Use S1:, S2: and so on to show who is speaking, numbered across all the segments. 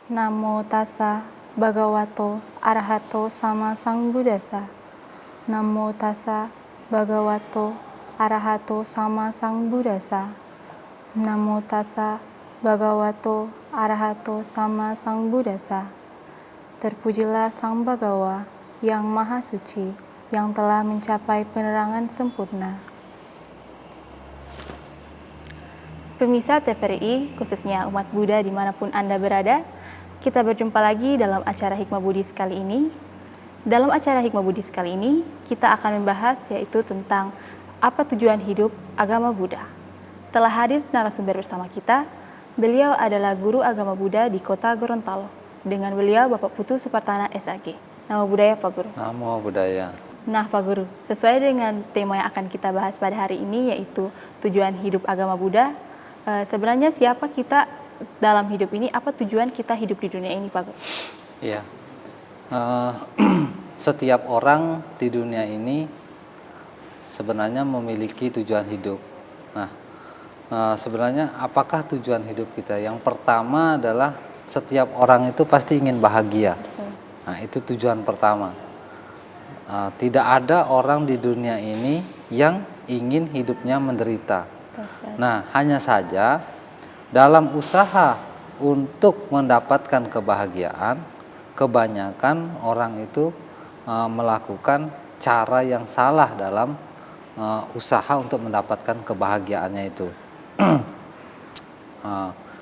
S1: Namo tassa bhagavato arahato sama sambuddhassa. Namo tassa bhagavato arahato sama sambuddhassa. Namo tassa bhagavato arahato sama sambuddhassa. Terpujilah Sang Bhagawa yang Maha Suci, yang telah mencapai penerangan sempurna. Pemirsa TVRI, khususnya umat Buddha dimanapun Anda berada, kita berjumpa lagi dalam acara Hikmah Buddhis kali ini. Dalam acara Hikmah Buddhis kali ini, kita akan membahas yaitu tentang apa tujuan hidup agama Buddha. Telah hadir narasumber bersama kita, beliau adalah guru agama Buddha di kota Gorontalo. Dengan beliau Bapak Putu Supartana SAG. Nama budaya Pak Guru.
S2: Namo Buddhaya.
S1: Nah Pak Guru, sesuai dengan tema yang akan kita bahas pada hari ini yaitu tujuan hidup agama Buddha. Sebenarnya siapa kita dalam hidup ini, apa tujuan kita hidup di dunia ini Pak Guru?
S2: Iya. Setiap orang di dunia ini sebenarnya memiliki tujuan hidup. Nah, sebenarnya apakah tujuan hidup kita? Yang pertama adalah setiap orang itu pasti ingin bahagia. Nah, itu tujuan pertama. Tidak ada orang di dunia ini yang ingin hidupnya menderita. Nah, hanya saja dalam usaha untuk mendapatkan kebahagiaan, kebanyakan orang itu melakukan cara yang salah dalam usaha untuk mendapatkan kebahagiaannya itu.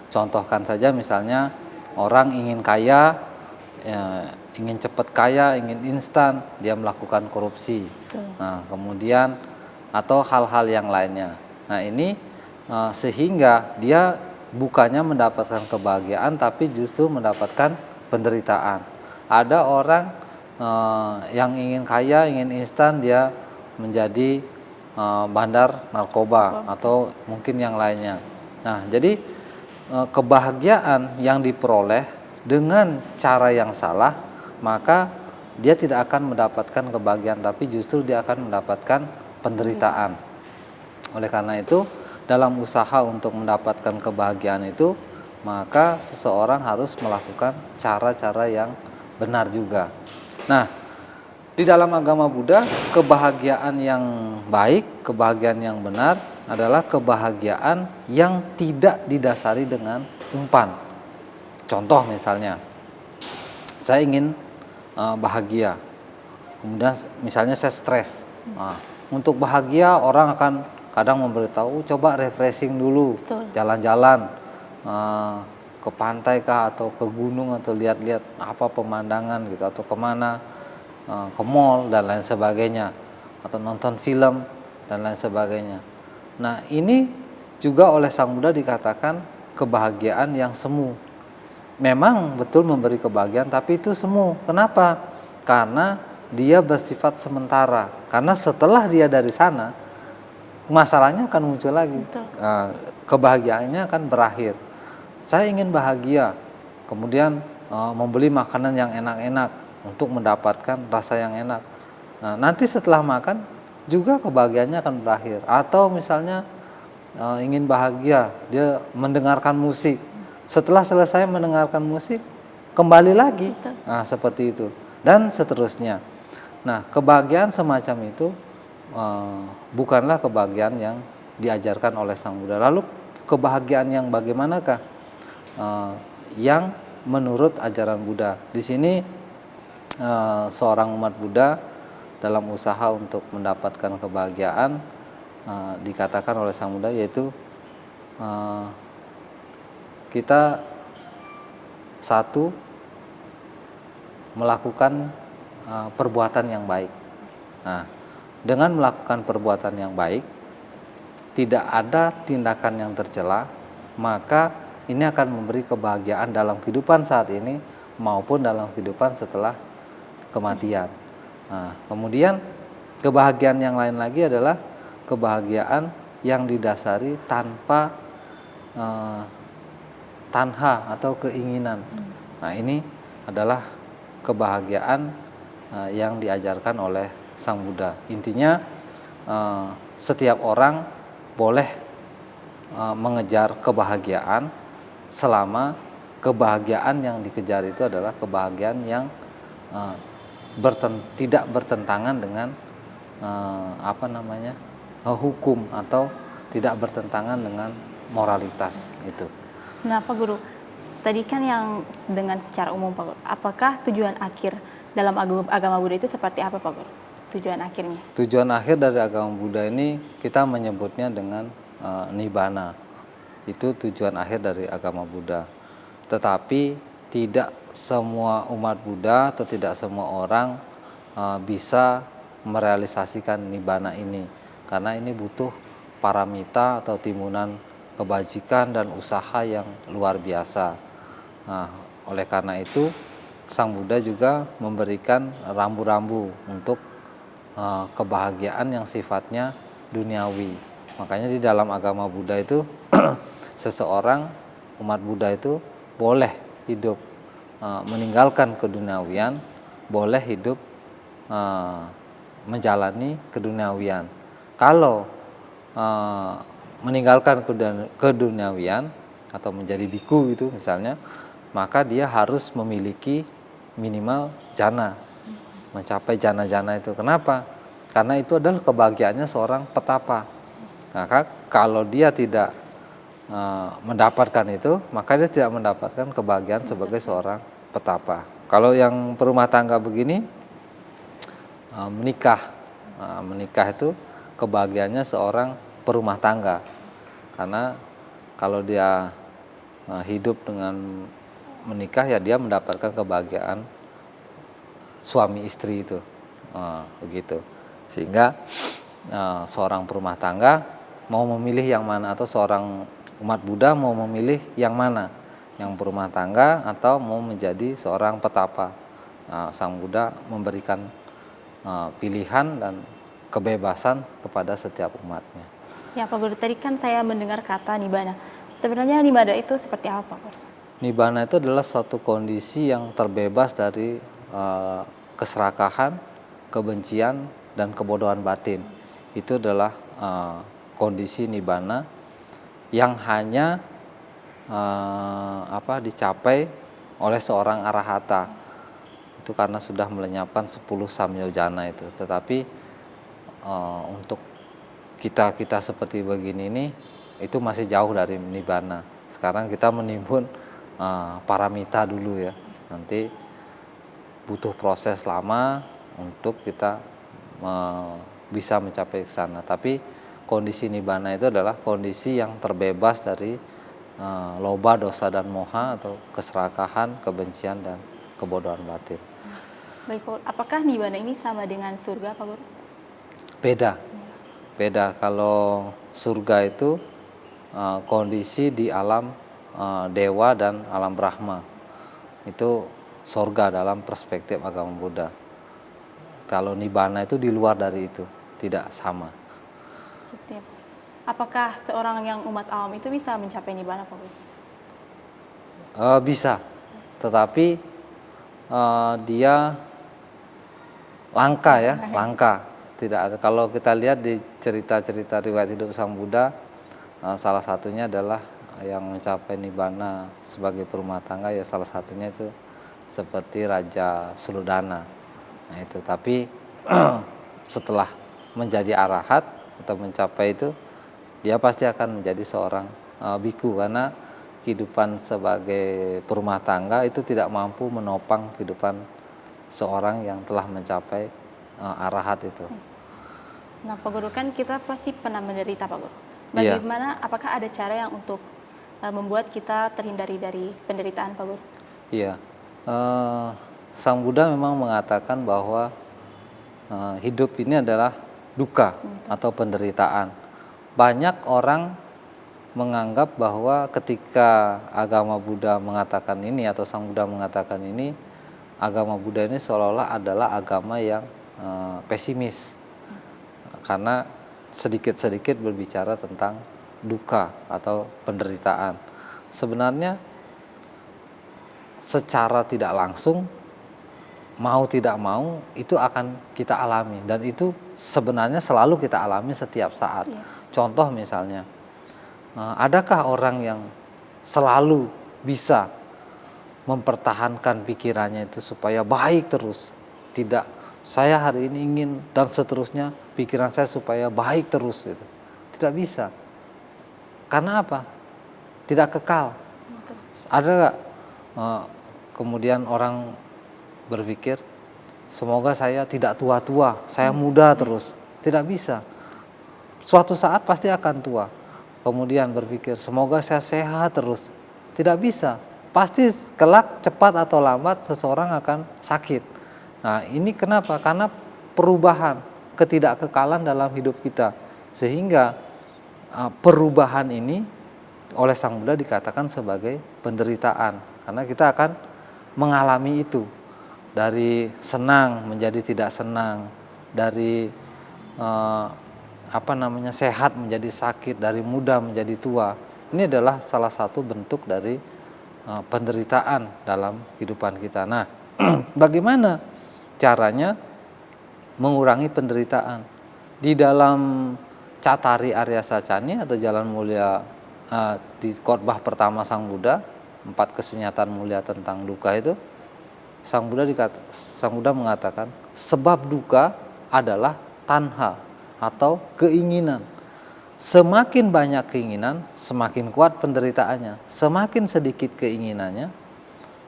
S2: Contohkan saja misalnya orang ingin kaya, ingin cepat kaya, ingin instan, dia melakukan korupsi. Nah, kemudian atau hal-hal yang lainnya. Nah, ini sehingga dia bukannya mendapatkan kebahagiaan, tapi justru mendapatkan penderitaan. Ada orang yang ingin kaya, ingin instan, dia menjadi bandar narkoba atau mungkin yang lainnya. Nah, jadi kebahagiaan yang diperoleh dengan cara yang salah, maka dia tidak akan mendapatkan kebahagiaan, tapi justru dia akan mendapatkan penderitaan. Oleh karena itu, dalam usaha untuk mendapatkan kebahagiaan itu, maka seseorang harus melakukan cara-cara yang benar juga. Nah, di dalam agama Buddha, kebahagiaan yang baik, kebahagiaan yang benar adalah kebahagiaan yang tidak didasari dengan umpan. Contoh misalnya, saya ingin bahagia, kemudian misalnya saya stres. Nah, untuk bahagia orang akan kadang memberitahu coba refreshing dulu, jalan-jalan ke pantai kah atau ke gunung atau lihat-lihat apa pemandangan gitu, atau kemana, ke mall dan lain sebagainya, atau nonton film dan lain sebagainya. Nah, ini juga oleh Sang Buddha dikatakan kebahagiaan yang semu. Memang betul memberi kebahagiaan, tapi itu semu. Kenapa? Karena dia bersifat sementara. Karena setelah dia dari sana, masalahnya akan muncul lagi. Kebahagiaannya akan berakhir. Saya ingin bahagia, kemudian membeli makanan yang enak-enak untuk mendapatkan rasa yang enak. Nah, nanti setelah makan juga kebahagiaannya akan berakhir. Atau misalnya ingin bahagia, dia mendengarkan musik. Setelah selesai mendengarkan musik, kembali lagi. Nah, seperti itu. Dan seterusnya. Nah, kebahagiaan semacam itu bukanlah kebahagiaan yang diajarkan oleh Sang Buddha. Lalu kebahagiaan yang bagaimanakah? Yang menurut ajaran Buddha. Di sini seorang umat Buddha dalam usaha untuk mendapatkan kebahagiaan dikatakan oleh Sang Buddha, yaitu kita satu, melakukan perbuatan yang baik. Nah, dengan melakukan perbuatan yang baik, tidak ada tindakan yang tercela, maka ini akan memberi kebahagiaan dalam kehidupan saat ini maupun dalam kehidupan setelah kematian. Nah, kemudian kebahagiaan yang lain lagi adalah kebahagiaan yang didasari tanpa tanha atau keinginan. Nah, ini adalah kebahagiaan yang diajarkan oleh Sang Buddha. Intinya setiap orang boleh mengejar kebahagiaan selama kebahagiaan yang dikejar itu adalah kebahagiaan yang eh, tidak bertentangan dengan hukum atau tidak bertentangan dengan moralitas itu.
S1: Nah, Pak Guru, tadi kan yang dengan secara umum, Pak Guru, apakah tujuan akhir dalam agama Buddha itu seperti apa, Pak Guru? Tujuan akhirnya?
S2: Tujuan akhir dari agama Buddha ini kita menyebutnya dengan Nibbana. Itu tujuan akhir dari agama Buddha. Tetapi tidak semua umat Buddha atau tidak semua orang bisa merealisasikan Nibbana ini. Karena ini butuh paramita atau timunan kebajikan dan usaha yang luar biasa. Nah, oleh karena itu Sang Buddha juga memberikan rambu-rambu untuk kebahagiaan yang sifatnya duniawi. Makanya di dalam agama Buddha itu seseorang umat Buddha itu boleh hidup meninggalkan keduniawian, boleh hidup menjalani keduniawian. Kalau meninggalkan keduniawian atau menjadi biku gitu misalnya, maka dia harus memiliki minimal jana, mencapai jana-jana itu. Kenapa? Karena itu adalah kebahagiaannya seorang petapa. Maka kalau dia tidak mendapatkan itu, maka dia tidak mendapatkan kebahagiaan sebagai seorang petapa. Kalau yang berumah tangga begini, menikah itu kebahagiaannya seorang perumah tangga. Karena kalau dia hidup dengan menikah, ya dia mendapatkan kebahagiaan suami istri itu, begitu. Sehingga seorang perumah tangga mau memilih yang mana, atau seorang umat Buddha mau memilih yang mana, yang berumah tangga atau mau menjadi seorang petapa. Sang Buddha memberikan pilihan dan kebebasan kepada setiap umatnya.
S1: Ya, Pak Guru, tadi kan saya mendengar kata Nibbana. Sebenarnya Nibbana itu seperti apa, Pak Guru?
S2: Nibbana itu adalah suatu kondisi yang terbebas dari keserakahan, kebencian, dan kebodohan batin. Itu adalah kondisi Nibbana yang hanya dicapai oleh seorang arahata. Itu karena sudah melenyapkan 10 samyojana itu. Tetapi untuk kita seperti begini ini, itu masih jauh dari Nibbana. Sekarang kita menimbun paramita dulu ya. Nanti butuh proses lama untuk kita bisa mencapai ke sana. Tapi kondisi Nibbana itu adalah kondisi yang terbebas dari loba, dosa, dan moha, atau keserakahan, kebencian, dan kebodohan batin.
S1: Baik, Pak Guru. Apakah Nibbana ini sama dengan surga, Pak Guru?
S2: Beda. Kalau surga itu kondisi di alam dewa dan alam Brahma. Itu surga dalam perspektif agama Buddha. Kalau Nibbana itu di luar dari itu, tidak sama.
S1: Apakah seorang yang umat awam itu bisa mencapai Nibbana, Pak Guru?
S2: Bisa, tetapi dia langka. Tidak ada. Kalau kita lihat di cerita-cerita riwayat hidup Sang Buddha, salah satunya adalah yang mencapai Nibbana sebagai perumah tangga, ya salah satunya itu seperti Raja Suladana. Nah itu, tapi setelah menjadi arahat atau mencapai itu, dia pasti akan menjadi seorang biku, karena kehidupan sebagai perumah tangga itu tidak mampu menopang kehidupan seorang yang telah mencapai arahat itu.
S1: Nah, Pak Guru, kan kita pasti pernah menderita, Pak Guru. Bagaimana, apakah ada cara yang untuk membuat kita terhindari dari penderitaan, Pak Guru?
S2: Iya, Sang Buddha memang mengatakan bahwa hidup ini adalah duka atau penderitaan. Banyak orang menganggap bahwa ketika agama Buddha mengatakan ini, atau Sang Buddha mengatakan ini, agama Buddha ini seolah-olah adalah agama yang pesimis, karena sedikit-sedikit berbicara tentang duka atau penderitaan. Sebenarnya secara tidak langsung, mau tidak mau, itu akan kita alami, dan itu sebenarnya selalu kita alami setiap saat. Contoh misalnya, adakah orang yang selalu bisa mempertahankan pikirannya itu supaya baik terus. Tidak, saya hari ini ingin dan seterusnya pikiran saya supaya baik terus gitu. Tidak bisa. Karena apa? Tidak kekal. Ada nggak kemudian orang berpikir semoga saya tidak tua-tua, saya muda terus. Tidak bisa. Suatu saat pasti akan tua. Kemudian berpikir semoga saya sehat terus. Tidak bisa. Pasti kelak cepat atau lambat seseorang akan sakit. Nah, ini kenapa? Karena perubahan, ketidakkekalan dalam hidup kita. Sehingga perubahan ini oleh Sang Buddha dikatakan sebagai penderitaan. Karena kita akan mengalami itu. Dari senang menjadi tidak senang, dari sehat menjadi sakit, dari muda menjadi tua. Ini adalah salah satu bentuk dari penderitaan dalam kehidupan kita. Nah, bagaimana caranya mengurangi penderitaan? Di dalam Catari Arya Sacani atau Jalan Mulia di khotbah pertama Sang Buddha, 4 kesunyatan mulia tentang duka itu, Sang Buddha mengatakan sebab duka adalah tanha atau keinginan. Semakin banyak keinginan, semakin kuat penderitaannya. Semakin sedikit keinginannya,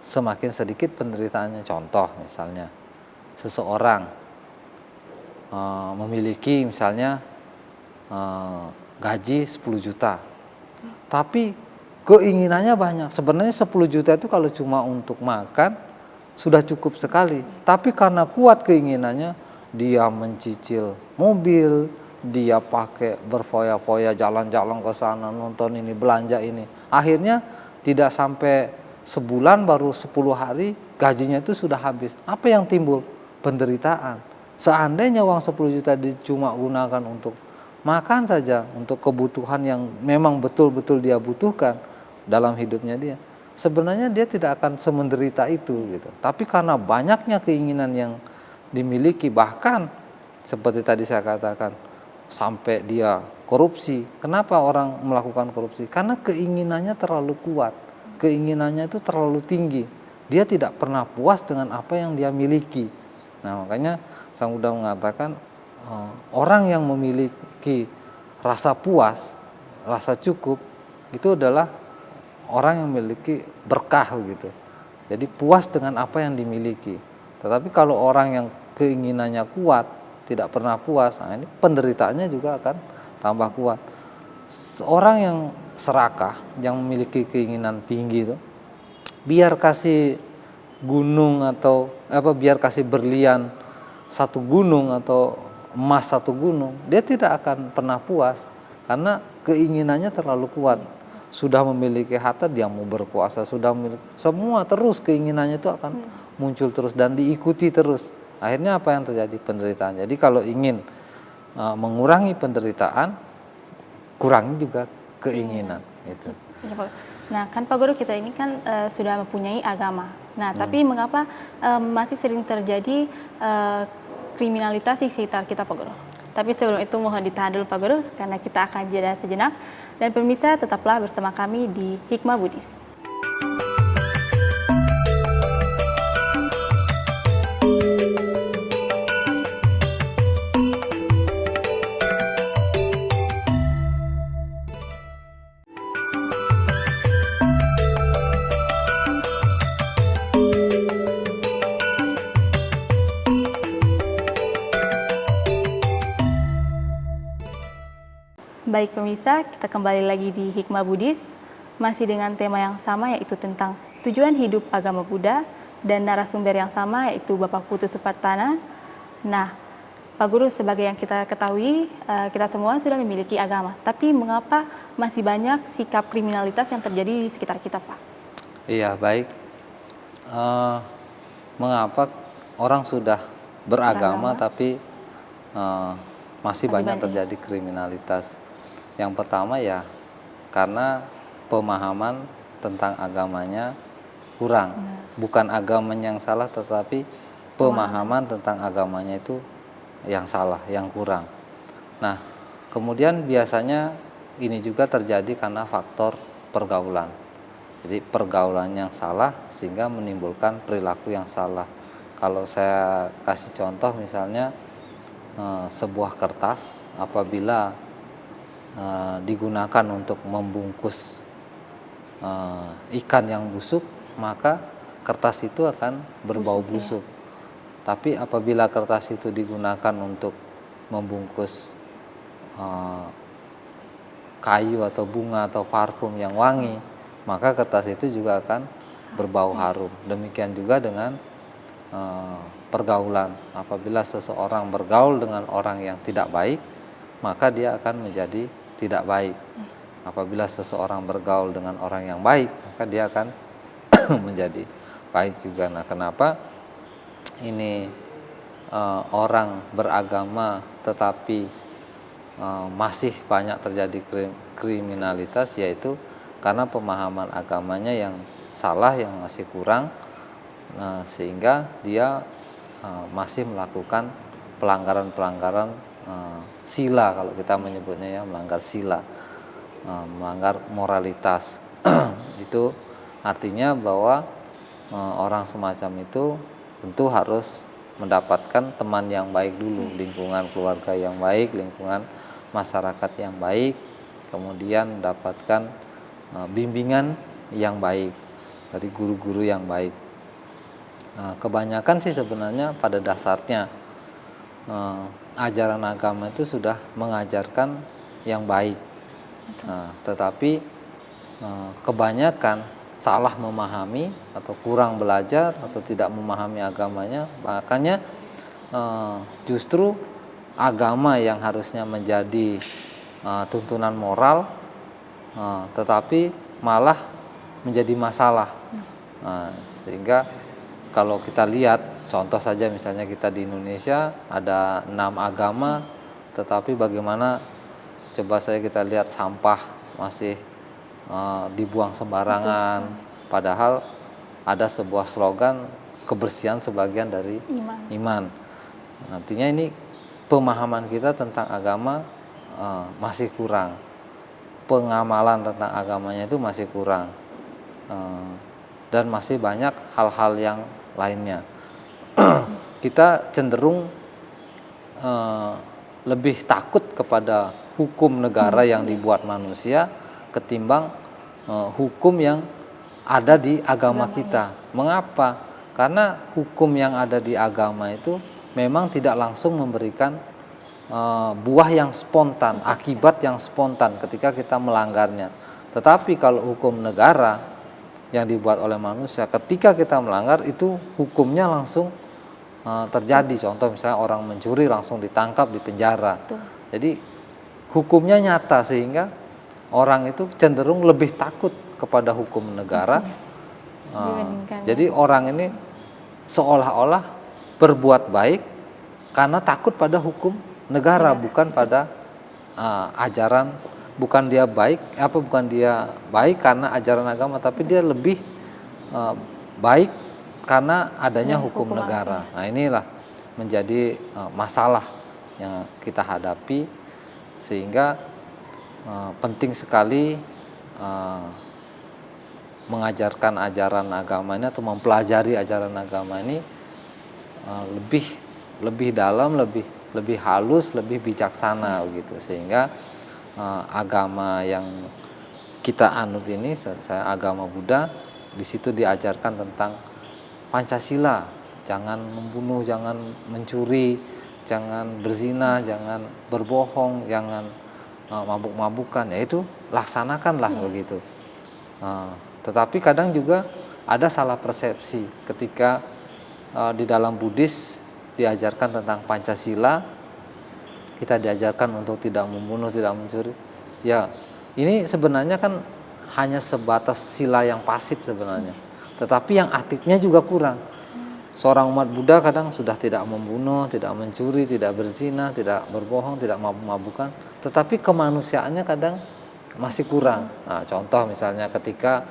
S2: semakin sedikit penderitaannya. Contoh misalnya, seseorang memiliki misalnya gaji 10 juta. Tapi keinginannya banyak. Sebenarnya 10 juta itu kalau cuma untuk makan sudah cukup sekali. Tapi karena kuat keinginannya, dia mencicil mobil, dia pakai berfoya-foya jalan-jalan ke sana, nonton ini, belanja ini. Akhirnya tidak sampai sebulan, baru 10 hari gajinya itu sudah habis. Apa yang timbul? Penderitaan. Seandainya uang 10 juta cuma gunakan untuk makan saja, untuk kebutuhan yang memang betul-betul dia butuhkan dalam hidupnya dia, sebenarnya dia tidak akan semenderita itu gitu. Tapi karena banyaknya keinginan yang dimiliki, bahkan seperti tadi saya katakan sampai dia korupsi. Kenapa orang melakukan korupsi? Karena keinginannya terlalu kuat, keinginannya itu terlalu tinggi. Dia tidak pernah puas dengan apa yang dia miliki. Nah, makanya Sang Buddha mengatakan orang yang memiliki rasa puas, rasa cukup, itu adalah orang yang memiliki berkah gitu. Jadi puas dengan apa yang dimiliki. Tetapi kalau orang yang keinginannya kuat, tidak pernah puas, nah ini penderitaannya juga akan tambah kuat. Orang yang serakah, yang memiliki keinginan tinggi itu, biar kasih gunung atau biar kasih berlian satu gunung atau emas satu gunung, dia tidak akan pernah puas karena keinginannya terlalu kuat. Sudah memiliki harta, dia mau berkuasa, sudah memiliki semua, terus keinginannya itu akan muncul terus dan diikuti terus. Akhirnya apa yang terjadi? Penderitaan. Jadi kalau ingin mengurangi penderitaan, kurangi juga keinginan. Gitu.
S1: Nah, kan Pak Guru, kita ini kan sudah mempunyai agama. Nah, tapi mengapa masih sering terjadi kriminalitas di sekitar kita, Pak Guru? Tapi sebelum itu mohon ditahan dulu Pak Guru, karena kita akan jeda sejenak. Dan pemirsa, tetaplah bersama kami di Hikmah Buddhis. Baik pemirsa, kita kembali lagi di Hikmah Buddhis, masih dengan tema yang sama, yaitu tentang tujuan hidup agama Buddha, dan narasumber yang sama, yaitu Bapak Putu Supartana. Nah, Pak Guru, sebagai yang kita ketahui, kita semua sudah memiliki agama, tapi mengapa masih banyak sikap kriminalitas yang terjadi di sekitar kita, Pak?
S2: Iya, baik. Mengapa orang sudah beragama tapi masih banyak terjadi kriminalitas? Yang pertama ya karena pemahaman tentang agamanya kurang. Bukan agamanya yang salah, tetapi pemahaman tentang agamanya itu yang salah, yang kurang. Nah, kemudian biasanya ini juga terjadi karena faktor pergaulan. Jadi pergaulan yang salah sehingga menimbulkan perilaku yang salah. Kalau saya kasih contoh misalnya sebuah kertas apabila digunakan untuk membungkus ikan yang busuk, maka kertas itu akan berbau busuk. Tapi apabila kertas itu digunakan untuk membungkus kayu atau bunga atau parfum yang wangi, maka kertas itu juga akan berbau harum. Demikian juga dengan pergaulan. Apabila seseorang bergaul dengan orang yang tidak baik, maka dia akan menjadi tidak baik. Apabila seseorang bergaul dengan orang yang baik, maka dia akan menjadi baik juga. Nah, kenapa ini orang beragama tetapi masih banyak terjadi kriminalitas, yaitu karena pemahaman agamanya yang salah, yang masih kurang, sehingga dia masih melakukan pelanggaran-pelanggaran sila, kalau kita menyebutnya ya, melanggar sila, melanggar moralitas. Itu artinya bahwa orang semacam itu tentu harus mendapatkan teman yang baik dulu, lingkungan keluarga yang baik, lingkungan masyarakat yang baik, kemudian mendapatkan bimbingan yang baik dari guru-guru yang baik. Kebanyakan sih sebenarnya pada dasarnya ajaran agama itu sudah mengajarkan yang baik, tetapi kebanyakan salah memahami atau kurang belajar atau tidak memahami agamanya. Makanya justru agama yang harusnya menjadi tuntunan moral, tetapi malah menjadi masalah. Sehingga kalau kita lihat contoh saja, misalnya kita di Indonesia ada 6 agama, tetapi bagaimana coba saya kita lihat sampah masih dibuang sembarangan, padahal ada sebuah slogan kebersihan sebagian dari iman. Artinya ini pemahaman kita tentang agama masih kurang, pengamalan tentang agamanya itu masih kurang, dan masih banyak hal-hal yang lainnya. Kita cenderung lebih takut kepada hukum negara yang dibuat manusia ketimbang hukum yang ada di agama kita. Mengapa? Karena hukum yang ada di agama itu memang tidak langsung memberikan buah yang spontan, akibat yang spontan ketika kita melanggarnya. Tetapi kalau hukum negara yang dibuat oleh manusia, ketika kita melanggar itu hukumnya langsung terjadi. Contoh misalnya orang mencuri langsung ditangkap, dipenjara. Jadi hukumnya nyata, sehingga orang itu cenderung lebih takut kepada hukum negara. Jadi orang ini seolah-olah berbuat baik karena takut pada hukum negara, bukan pada ajaran, bukan dia baik karena ajaran agama, tapi dia lebih baik karena adanya hukum negara. Nah, inilah menjadi masalah yang kita hadapi, sehingga penting sekali mengajarkan ajaran agama ini atau mempelajari ajaran agama ini lebih dalam, lebih halus, lebih bijaksana gitu, sehingga agama yang kita anut ini, agama Buddha, di situ diajarkan tentang Pancasila, jangan membunuh, jangan mencuri, jangan berzina, jangan berbohong, jangan mabuk-mabukan, ya itu laksanakanlah begitu. Tetapi kadang juga ada salah persepsi ketika di dalam Buddhis diajarkan tentang Pancasila, kita diajarkan untuk tidak membunuh, tidak mencuri. Ya, ini sebenarnya kan hanya sebatas sila yang pasif sebenarnya, tetapi yang aktifnya juga kurang. Seorang umat Buddha kadang sudah tidak membunuh, tidak mencuri, tidak berzina, tidak berbohong, tidak mabuk-mabukan, tetapi kemanusiaannya kadang masih kurang. Nah, contoh misalnya ketika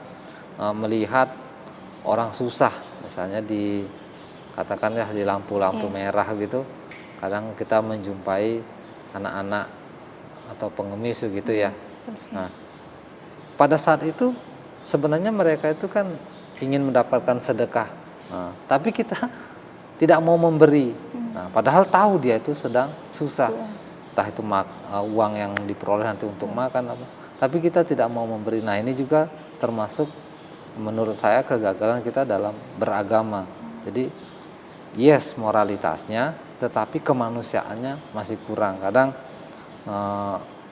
S2: melihat orang susah, misalnya katakanlah di lampu-lampu merah gitu, kadang kita menjumpai anak-anak atau pengemis gitu ya. Nah, pada saat itu sebenarnya mereka itu kan ingin mendapatkan sedekah, tapi kita tidak mau memberi. Padahal tahu dia itu sedang susah, entah itu uang yang diperoleh nanti untuk makan apa, tapi kita tidak mau memberi. Nah, ini juga termasuk menurut saya kegagalan kita dalam beragama. Jadi yes moralitasnya, tetapi kemanusiaannya masih kurang. Kadang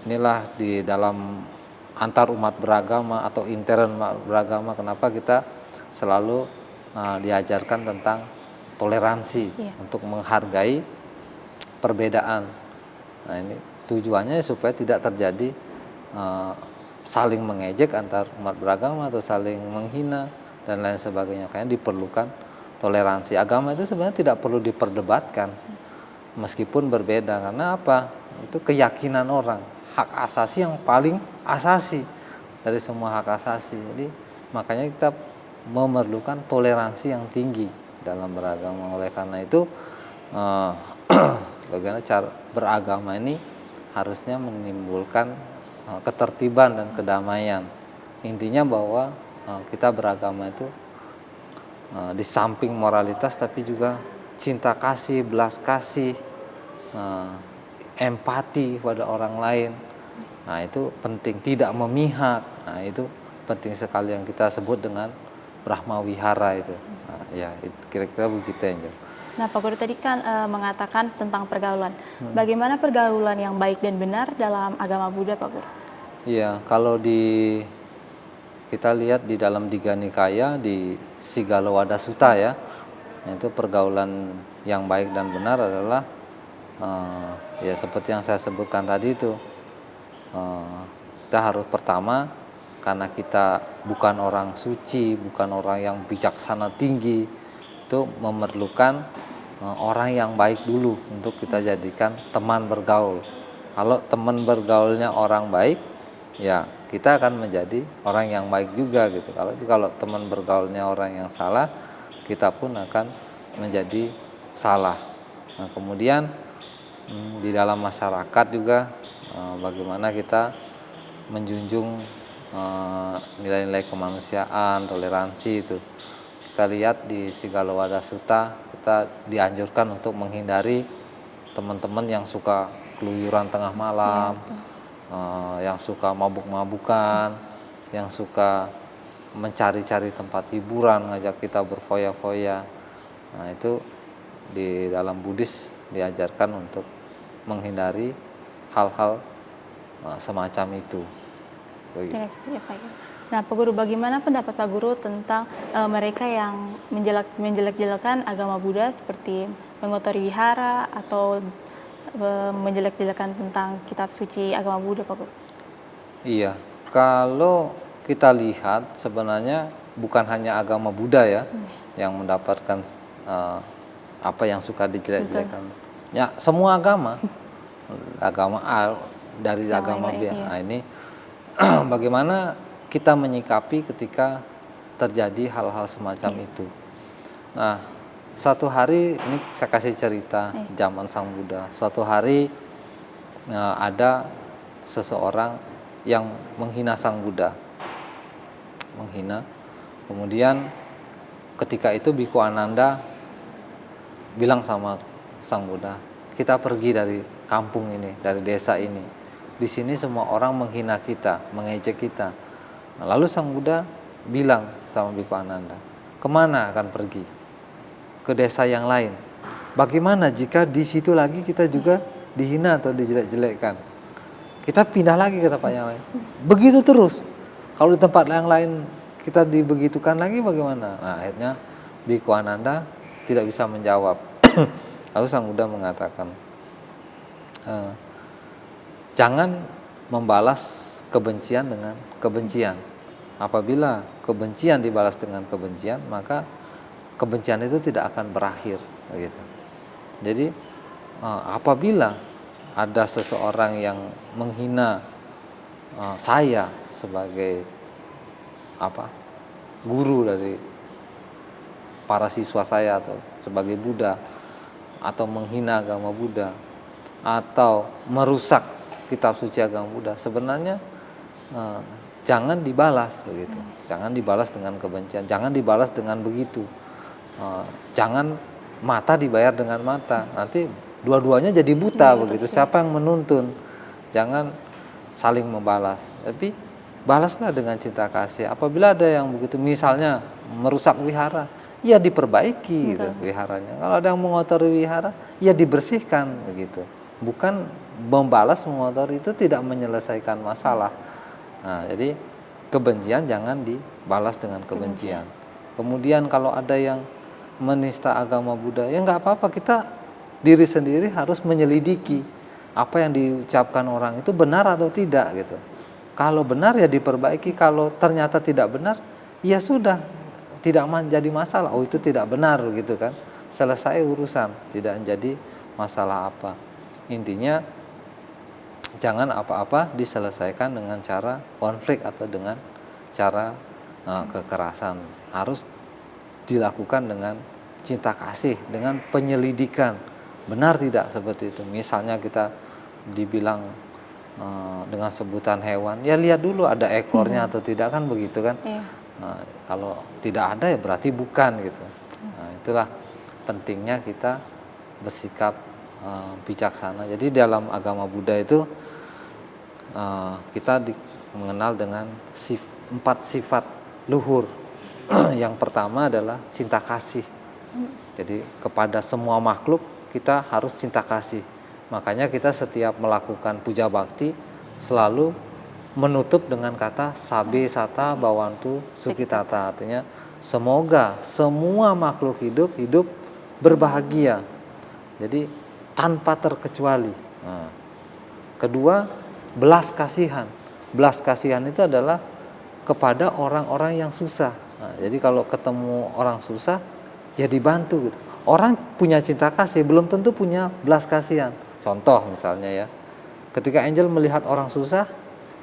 S2: inilah di dalam antar umat beragama atau intern beragama, kenapa kita selalu diajarkan tentang toleransi, untuk menghargai perbedaan. Nah, ini tujuannya supaya tidak terjadi saling mengejek antar umat beragama atau saling menghina dan lain sebagainya. Kayaknya diperlukan toleransi. Agama itu sebenarnya tidak perlu diperdebatkan meskipun berbeda, karena apa? Itu keyakinan orang, hak asasi yang paling asasi dari semua hak asasi. Jadi makanya kita memerlukan toleransi yang tinggi dalam beragama. Oleh karena itu bagaimana cara beragama ini harusnya menimbulkan ketertiban dan kedamaian. Intinya bahwa kita beragama itu di samping moralitas tapi juga cinta kasih, belas kasih, empati pada orang lain. Nah, itu penting, tidak memihak. Nah, itu penting sekali yang kita sebut dengan Brahma Wihara itu. Nah, ya, kira-kira begitu ya.
S1: Nah, Pak Guru tadi kan mengatakan tentang pergaulan. Bagaimana pergaulan yang baik dan benar dalam agama Buddha, Pak Guru?
S2: Iya, kalau kita lihat di dalam Digha Nikaya di Sigalowada Sutta ya, itu pergaulan yang baik dan benar adalah ya seperti yang saya sebutkan tadi itu, kita harus pertama, karena kita bukan orang suci, bukan orang yang bijaksana tinggi, itu memerlukan orang yang baik dulu untuk kita jadikan teman bergaul. Kalau teman bergaulnya orang baik, ya kita akan menjadi orang yang baik juga gitu. Kalau teman bergaulnya orang yang salah, kita pun akan menjadi salah. Nah, kemudian di dalam masyarakat juga bagaimana kita menjunjung nilai-nilai kemanusiaan, toleransi itu. Kita lihat di Sigalowada Sutta, kita dianjurkan untuk menghindari teman-teman yang suka keluyuran tengah malam, yang suka mabuk-mabukan, yang suka mencari-cari tempat hiburan, ngajak kita berfoya-foya. Nah, itu di dalam Buddhis diajarkan untuk menghindari hal-hal semacam itu.
S1: Ya, Pak. Nah, Pak Guru, bagaimana pendapat Pak Guru tentang mereka yang menjelek-jelekan agama Buddha seperti mengotori wihara atau menjelek-jelekan tentang kitab suci agama Buddha, Pak Guru?
S2: Iya, kalau kita lihat sebenarnya bukan hanya agama Buddha ya yang mendapatkan apa yang suka dijelek-jelekan. Ya, semua agama A dari agama B. Nah, ini bagaimana kita menyikapi ketika terjadi hal-hal semacam itu. Nah, suatu hari, ini saya kasih cerita zaman Sang Buddha. Suatu hari ada seseorang yang menghina Sang Buddha. Menghina. Kemudian ketika itu Biku Ananda bilang sama Sang Buddha, kita pergi dari kampung ini, dari desa ini. Di sini semua orang menghina kita, mengejek kita. Nah, lalu Sang Buddha bilang sama Biku Ananda, kemana akan pergi? Ke desa yang lain. Bagaimana jika di situ lagi kita juga dihina atau dijelek-jelekkan? Kita pindah lagi ke tempat yang lain. Begitu terus. Kalau di tempat yang lain kita dibegitukan lagi bagaimana? Nah, akhirnya Biku Ananda tidak bisa menjawab. Lalu Sang Buddha mengatakan, jangan membalas kebencian dengan kebencian. Apabila kebencian dibalas dengan kebencian, maka kebencian itu tidak akan berakhir, begitu. Jadi apabila ada seseorang yang menghina saya sebagai guru dari para siswa saya atau sebagai Buddha, atau menghina agama Buddha, atau merusak kitab suci agama Buddha, sebenarnya jangan dibalas begitu. Jangan dibalas dengan kebencian, jangan dibalas dengan begitu. Jangan mata dibayar dengan mata. Nanti dua-duanya jadi buta begitu. Siapa yang menuntun? Jangan saling membalas. Tapi balaslah dengan cinta kasih. Apabila ada yang begitu, misalnya merusak wihara, ya diperbaiki gitu, wiharanya. Kalau ada yang mengotori wihara, ya dibersihkan begitu. Bukan membalas mengotori, itu tidak menyelesaikan masalah. Nah, jadi kebencian jangan dibalas dengan kebencian. Kemudian kalau ada yang menista agama Buddha, ya nggak apa-apa, kita diri sendiri harus menyelidiki apa yang diucapkan orang itu benar atau tidak gitu. Kalau benar ya diperbaiki, kalau ternyata tidak benar, ya sudah, tidak menjadi masalah. Oh itu tidak benar gitu kan, selesai urusan, tidak menjadi masalah apa. Intinya jangan apa-apa diselesaikan dengan cara konflik atau dengan cara kekerasan. Harus dilakukan dengan cinta kasih, dengan penyelidikan. Benar tidak seperti itu? Misalnya kita dibilang dengan sebutan hewan, ya lihat dulu ada ekornya atau tidak, kan begitu kan. Nah, kalau tidak ada ya berarti bukan gitu. Nah, itulah pentingnya kita bersikap bijaksana. Jadi dalam agama Buddha itu kita mengenal dengan 4 sifat luhur. Yang pertama adalah cinta kasih. Jadi kepada semua makhluk kita harus cinta kasih. Makanya kita setiap melakukan puja bakti selalu menutup dengan kata sabe sata bawantu sukitata, artinya semoga semua makhluk hidup berbahagia. Jadi tanpa terkecuali. Nah, kedua, belas kasihan. Belas kasihan itu adalah kepada orang-orang yang susah. Nah, jadi kalau ketemu orang susah ya dibantu gitu. Orang punya cinta kasih belum tentu punya belas kasihan. Contoh misalnya ya, ketika Angel melihat orang susah,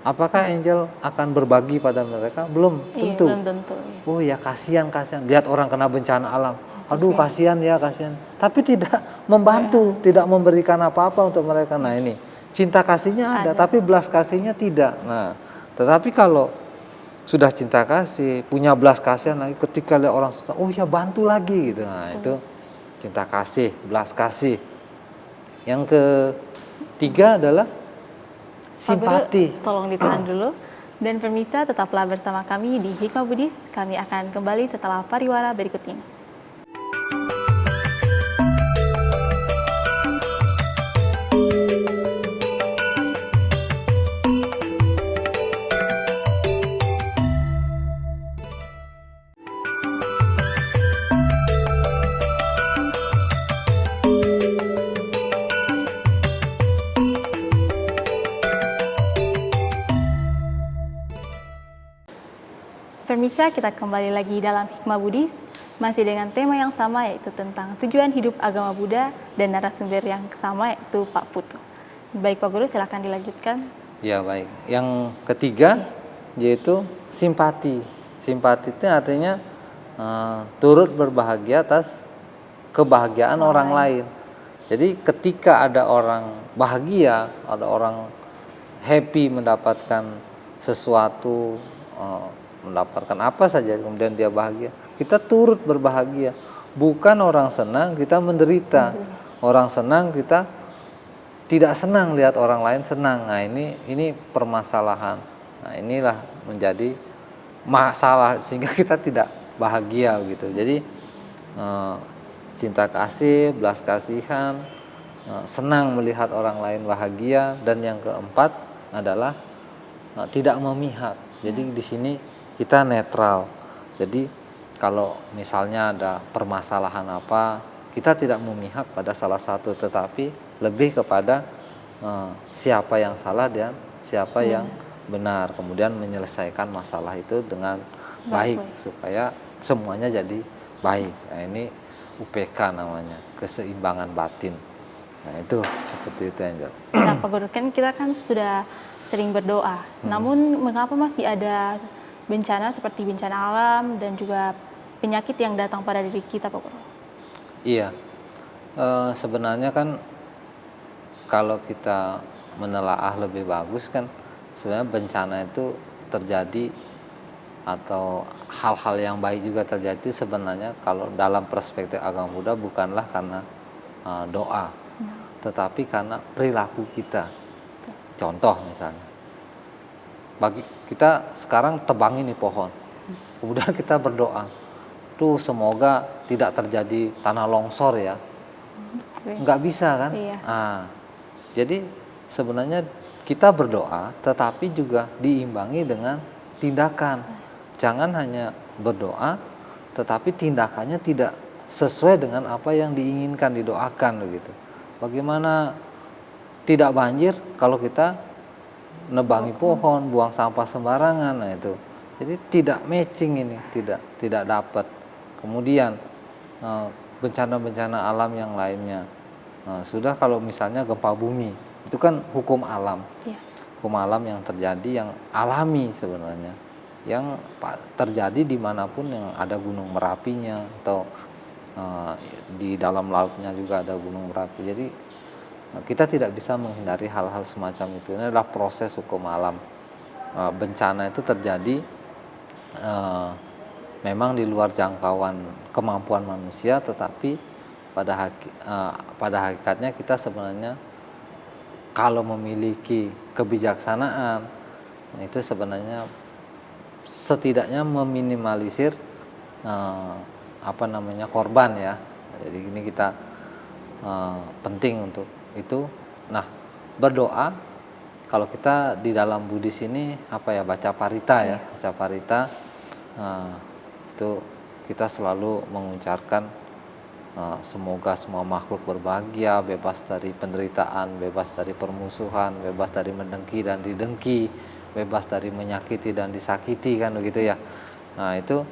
S2: apakah Angel akan berbagi pada mereka? Belum tentu.
S1: Belum tentu.
S2: Oh ya, kasihan. Lihat orang kena bencana alam, aduh kasihan. Tapi tidak membantu, tidak memberikan apa-apa untuk mereka. Nah ini, cinta kasihnya ada, tapi belas kasihnya tidak. Nah, tetapi kalau sudah cinta kasih, punya belas kasihan lagi, ketika lihat orang susah, oh ya bantu lagi gitu. Nah itu cinta kasih, belas kasih. Yang ketiga adalah simpati.
S1: Guru, tolong ditahan dulu. Dan pemirsa tetaplah bersama kami di Hikmah Buddhis. Kami akan kembali setelah pariwara berikut ini. Pemirsa, kita kembali lagi dalam Hikmah Buddhis, masih dengan tema yang sama, yaitu tentang tujuan hidup agama Buddha, dan narasumber yang sama, yaitu Pak Putu. Baik Pak Guru, silakan dilanjutkan.
S2: Ya baik. Yang ketiga yaitu simpati. Simpati itu artinya turut berbahagia atas kebahagiaan orang lain. Jadi ketika ada orang bahagia, ada orang happy mendapatkan sesuatu, mendapatkan apa saja, kemudian dia bahagia, kita turut berbahagia. Bukan orang senang kita menderita, orang senang kita tidak senang lihat orang lain senang. Nah ini permasalahan. Nah inilah menjadi masalah sehingga kita tidak bahagia gitu. Jadi cinta kasih, belas kasihan, senang melihat orang lain bahagia, dan yang keempat adalah tidak memihak. Jadi di sini kita netral. Jadi kalau misalnya ada permasalahan apa, kita tidak memihak pada salah satu, tetapi lebih kepada siapa yang salah dan siapa yang benar. Kemudian menyelesaikan masalah itu dengan baik supaya semuanya jadi baik. Nah ini UPK namanya, keseimbangan batin. Nah itu seperti itu Angel.
S1: Nah Pak Guru, kan kita kan sudah sering berdoa, namun mengapa masih ada bencana seperti bencana alam dan juga penyakit yang datang pada diri kita, Pak Guru?
S2: Iya, sebenarnya kan kalau kita menelaah lebih bagus kan, sebenarnya bencana itu terjadi atau hal-hal yang baik juga terjadi sebenarnya kalau dalam perspektif agama Buddha bukanlah karena doa, tetapi karena perilaku kita. Contoh misalnya, bagi kita sekarang tebang ini pohon, kemudian kita berdoa, tuh semoga tidak terjadi tanah longsor ya, nggak bisa kan?
S1: Iya.
S2: Jadi sebenarnya kita berdoa, tetapi juga diimbangi dengan tindakan. Jangan hanya berdoa, tetapi tindakannya tidak sesuai dengan apa yang diinginkan, didoakan begitu. Bagaimana tidak banjir kalau kita nebangi pohon, buang sampah sembarangan, nah itu. Jadi tidak matching ini, tidak dapat. Kemudian bencana-bencana alam yang lainnya. Sudah kalau misalnya gempa bumi, itu kan hukum alam.
S1: Iya.
S2: Hukum alam yang terjadi yang alami sebenarnya. Yang terjadi dimanapun yang ada gunung Merapinya atau di dalam lautnya juga ada gunung Merapi. Jadi kita tidak bisa menghindari hal-hal semacam itu. Ini adalah proses hukum alam. Bencana itu terjadi memang di luar jangkauan kemampuan manusia, tetapi pada hakikatnya kita sebenarnya kalau memiliki kebijaksanaan itu sebenarnya setidaknya meminimalisir korban ya. Jadi ini kita penting untuk itu. Nah, berdoa kalau kita di dalam Buddhis ini baca parita ya, baca parita itu kita selalu mengucapkan semoga semua makhluk berbahagia, bebas dari penderitaan, bebas dari permusuhan, bebas dari mendengki dan didengki, bebas dari menyakiti dan disakiti, kan begitu ya. Nah itu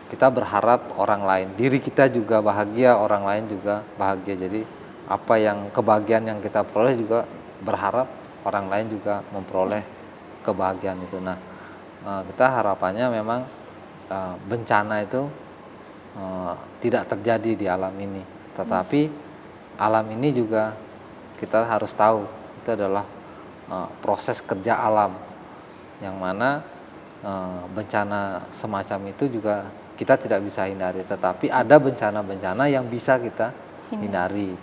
S2: kita berharap orang lain, diri kita juga bahagia, orang lain juga bahagia. Jadi apa yang kebahagiaan yang kita peroleh juga berharap orang lain juga memperoleh kebahagiaan itu. Nah kita harapannya memang bencana itu tidak terjadi di alam ini, tetapi alam ini juga kita harus tahu itu adalah proses kerja alam, yang mana bencana semacam itu juga kita tidak bisa hindari, tetapi ada bencana-bencana yang bisa kita hindari.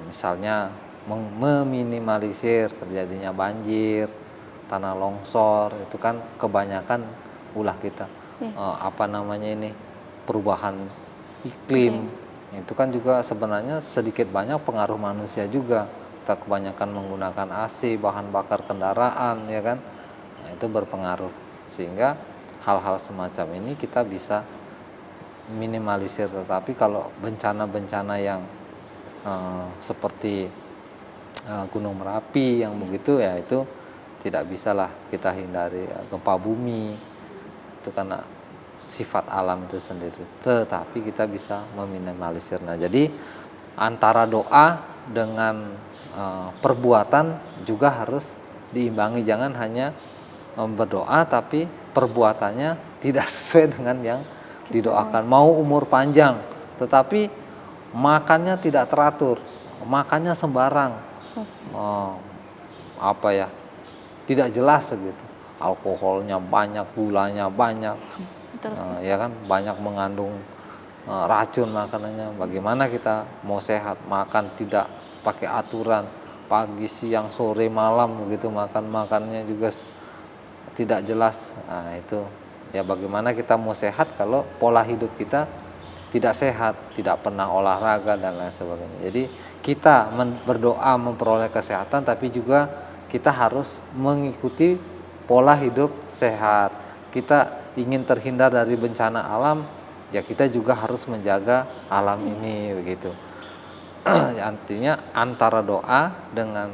S2: Misalnya meminimalisir terjadinya banjir, tanah longsor, itu kan kebanyakan ulah kita. Perubahan iklim, itu kan juga sebenarnya sedikit banyak pengaruh manusia juga. Kita kebanyakan menggunakan AC, bahan bakar kendaraan, ya kan, nah, itu berpengaruh, sehingga hal-hal semacam ini kita bisa minimalisir. Tetapi kalau bencana-bencana yang seperti Gunung Merapi yang begitu ya, itu tidak bisalah kita hindari. Gempa bumi itu karena sifat alam itu sendiri, tetapi kita bisa meminimalisir. Nah, jadi antara doa dengan perbuatan juga harus diimbangi. Jangan hanya berdoa tapi perbuatannya tidak sesuai dengan yang didoakan. Mau umur panjang tetapi makannya tidak teratur, makannya sembarang, tidak jelas begitu. Alkoholnya banyak, gulanya banyak, ya kan, banyak mengandung racun makanannya. Bagaimana kita mau sehat? Makan tidak pakai aturan, pagi, siang, sore, malam begitu, makannya juga tidak jelas. Nah, itu ya, bagaimana kita mau sehat kalau pola hidup kita tidak sehat, tidak pernah olahraga dan lain sebagainya. Jadi kita berdoa memperoleh kesehatan, tapi juga kita harus mengikuti pola hidup sehat. Kita ingin terhindar dari bencana alam, ya kita juga harus menjaga alam ini begitu. Artinya antara doa dengan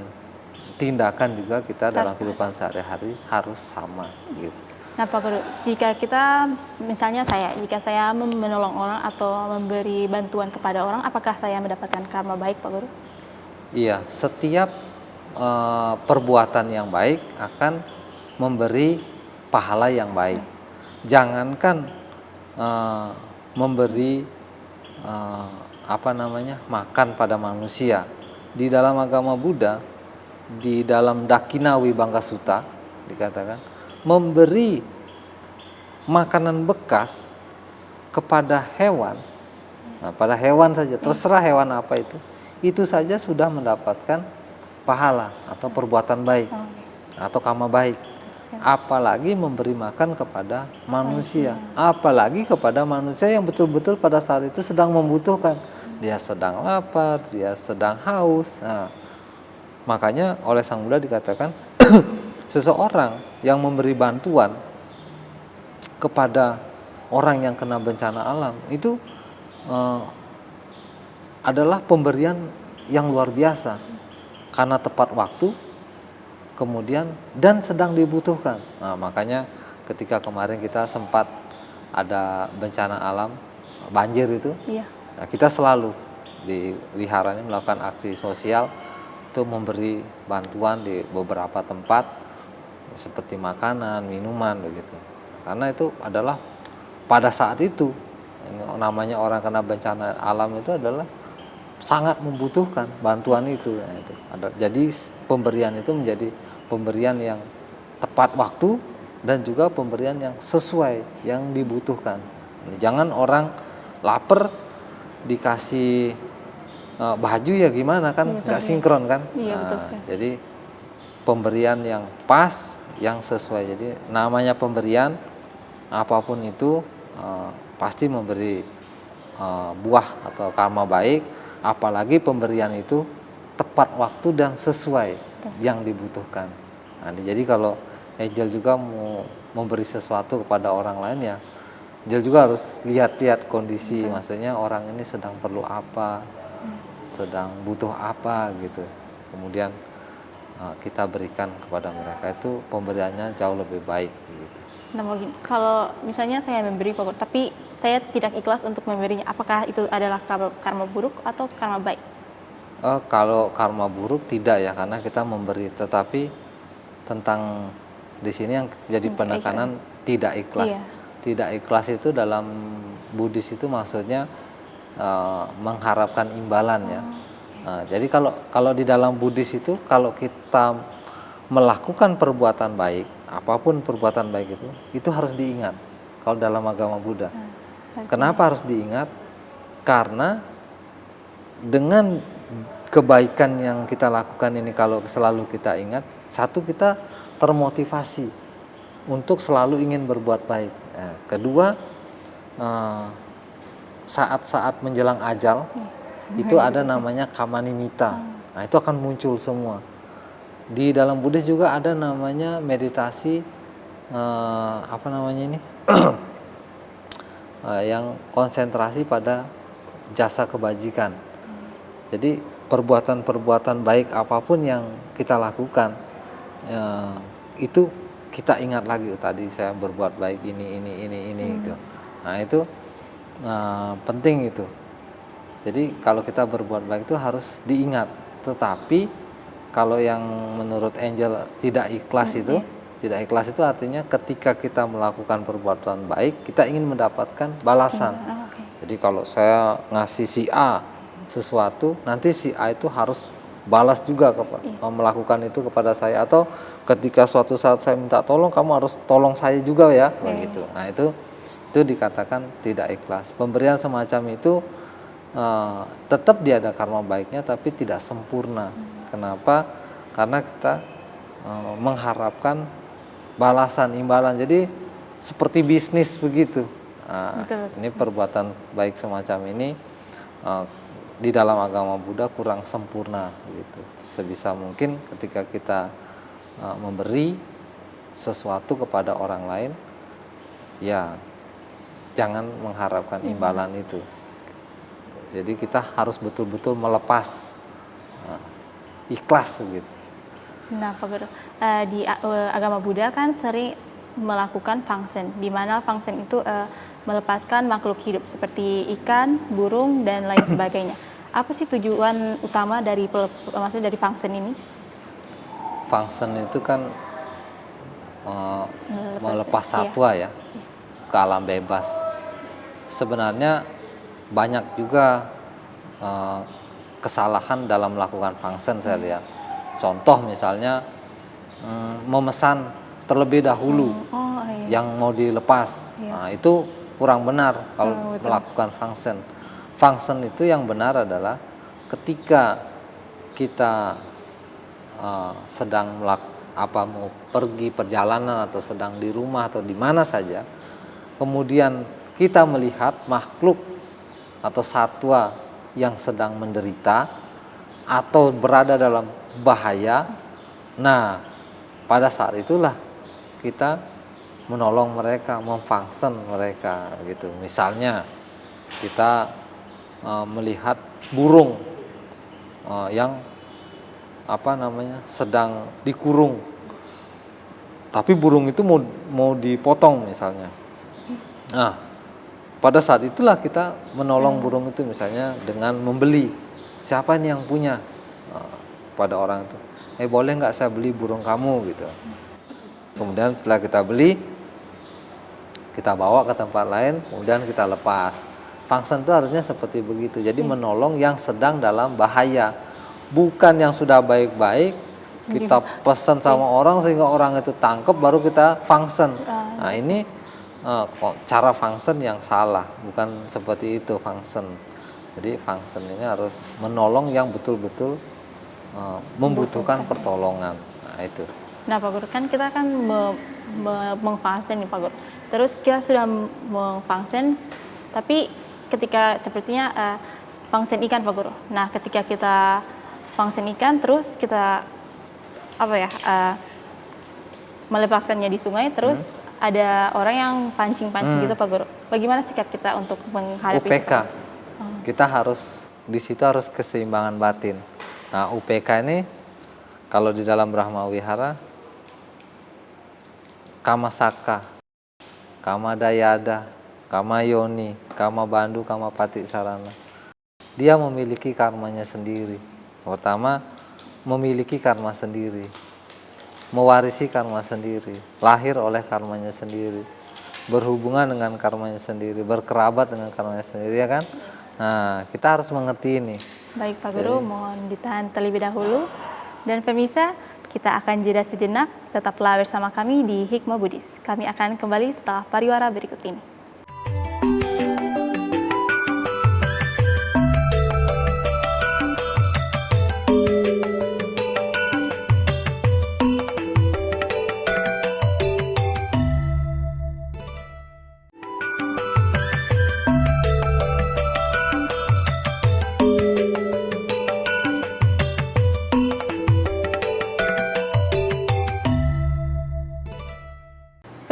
S2: tindakan juga kita dalam kehidupan sehari-hari harus sama gitu.
S1: Nah Pak Guru, jika saya menolong orang atau memberi bantuan kepada orang, apakah saya mendapatkan karma baik, Pak Guru?
S2: Iya, setiap perbuatan yang baik akan memberi pahala yang baik. Jangankan memberi makan pada manusia. Di dalam agama Buddha, di dalam Dakina Vibhanga Sutta dikatakan, memberi makanan bekas kepada hewan, nah pada hewan saja, terserah hewan apa itu saja sudah mendapatkan pahala atau perbuatan baik atau karma baik. Apalagi memberi makan kepada manusia, apalagi kepada manusia yang betul-betul pada saat itu sedang membutuhkan. Dia sedang lapar, dia sedang haus. Nah, makanya oleh Sang Buddha dikatakan seseorang yang memberi bantuan kepada orang yang kena bencana alam itu adalah pemberian yang luar biasa karena tepat waktu, kemudian dan sedang dibutuhkan. Nah, makanya ketika kemarin kita sempat ada bencana alam banjir itu, nah, kita selalu di wihara ini melakukan aksi sosial itu memberi bantuan di beberapa tempat seperti makanan, minuman begitu. Karena itu adalah pada saat itu namanya orang kena bencana alam itu adalah sangat membutuhkan bantuan itu. Nah, itu ada. Jadi pemberian itu menjadi pemberian yang tepat waktu dan juga pemberian yang sesuai yang dibutuhkan. Jangan orang lapar dikasih baju ya gimana kan nggak sinkron kan. Nah, jadi pemberian yang pas, yang sesuai. Jadi namanya pemberian apapun itu pasti memberi buah atau karma baik. Apalagi pemberian itu tepat waktu dan sesuai yang dibutuhkan. Nah, jadi kalau Angel juga mau memberi sesuatu kepada orang lain ya, Angel juga harus lihat-lihat kondisi, maksudnya orang ini sedang perlu apa, sedang butuh apa gitu. Kemudian kita berikan kepada mereka, itu pemberiannya jauh lebih baik gitu.
S1: Nah, kalau misalnya saya memberi tapi saya tidak ikhlas untuk memberinya, apakah itu adalah karma buruk atau karma baik?
S2: Kalau karma buruk tidak ya, karena kita memberi, tetapi tentang di sini yang jadi penekanan tidak ikhlas. Tidak ikhlas itu dalam Buddhis itu maksudnya mengharapkan imbalan ya. Jadi kalau di dalam Buddhis itu kalau kita melakukan perbuatan baik, apapun perbuatan baik itu harus diingat. Kalau dalam agama Buddha, kenapa harus diingat? Karena dengan kebaikan yang kita lakukan ini kalau selalu kita ingat, satu kita termotivasi untuk selalu ingin berbuat baik. Kedua, saat-saat menjelang ajal itu ada namanya kamanimita. Nah, itu akan muncul semua. Di dalam Buddhis juga ada namanya meditasi apa namanya ini yang konsentrasi pada jasa kebajikan. Jadi perbuatan-perbuatan baik apapun yang kita lakukan itu kita ingat lagi, tadi saya berbuat baik ini gitu. Nah, itu penting itu. Jadi kalau kita berbuat baik itu harus diingat. Tetapi kalau yang menurut Angel tidak ikhlas itu, tidak ikhlas itu artinya ketika kita melakukan perbuatan baik, kita ingin mendapatkan balasan. Jadi kalau saya ngasih si A sesuatu, nanti si A itu harus balas juga melakukan itu kepada saya, atau ketika suatu saat saya minta tolong, kamu harus tolong saya juga ya, begitu. Nah, itu dikatakan tidak ikhlas. Pemberian semacam itu tetap dia ada karma baiknya, tapi tidak sempurna. Kenapa? Karena kita mengharapkan balasan, imbalan. Jadi seperti bisnis begitu. Ini perbuatan baik semacam ini di dalam agama Buddha kurang sempurna gitu. Sebisa mungkin ketika kita memberi sesuatu kepada orang lain, ya jangan mengharapkan imbalan itu. Jadi kita harus betul-betul melepas, ikhlas gitu.
S1: Nah, Pak Guru, di agama Buddha kan sering melakukan fangsen, di mana fangsen itu melepaskan makhluk hidup seperti ikan, burung, dan lain sebagainya. Apa sih tujuan utama dari maksudnya dari fangsen ini?
S2: Fangsen itu kan melepas satwa ya ke alam bebas. Sebenarnya banyak juga kesalahan dalam melakukan fangsen saya lihat. Contoh misalnya memesan terlebih dahulu
S1: Oh, iya.
S2: yang mau dilepas.
S1: Iya.
S2: Nah, itu kurang benar kalau
S1: Betul.
S2: melakukan function. Function itu yang benar adalah ketika kita sedang mau pergi perjalanan atau sedang di rumah atau di mana saja, kemudian kita melihat makhluk atau satwa yang sedang menderita atau berada dalam bahaya. Nah, pada saat itulah kita menolong mereka, memfunction mereka gitu. Misalnya kita melihat burung yang sedang dikurung, tapi burung itu mau dipotong misalnya. Nah, pada saat itulah kita menolong burung itu misalnya dengan membeli. Siapa nih yang punya? Pada orang itu, boleh nggak saya beli burung kamu gitu. Kemudian setelah kita beli, kita bawa ke tempat lain, kemudian kita lepas. Function itu harusnya seperti begitu. Jadi menolong yang sedang dalam bahaya, bukan yang sudah baik-baik. Kita pesan sama orang sehingga orang itu tangkap baru kita function. Nah, ini cara function yang salah, bukan seperti itu function. Jadi function ini harus menolong yang betul-betul membutuhkan pertolongan. Nah, itu.
S1: Nah, Pak Guru, kan kita kan mengfunction nih, Pak Guru. Terus kita sudah mengfunction, tapi ketika sepertinya function ikan, Pak Guru. Nah, ketika kita function ikan, terus kita melepaskannya di sungai, terus ada orang yang pancing-pancing gitu, Pak Guru. Bagaimana sikap kita untuk menghadapi
S2: UPK.
S1: itu?
S2: Kita harus di situ harus keseimbangan batin. Nah, UPK ini kalau di dalam Brahma Wihara, Kama Saka, Kama Dayada, Kama Yoni, Kama Bandu, Kama Pati Sarana. Dia memiliki karmanya sendiri. Pertama, memiliki karma sendiri, mewarisi karma sendiri, lahir oleh karmanya sendiri, berhubungan dengan karmanya sendiri, berkerabat dengan karmanya sendiri, ya kan? Nah, kita harus mengerti ini.
S1: Baik, Pak Guru, mohon ditahan terlebih dahulu. Dan pemirsa, kita akan jeda sejenak, tetaplah bersama kami di Hikmah Buddhis. Kami akan kembali setelah pariwara berikut ini.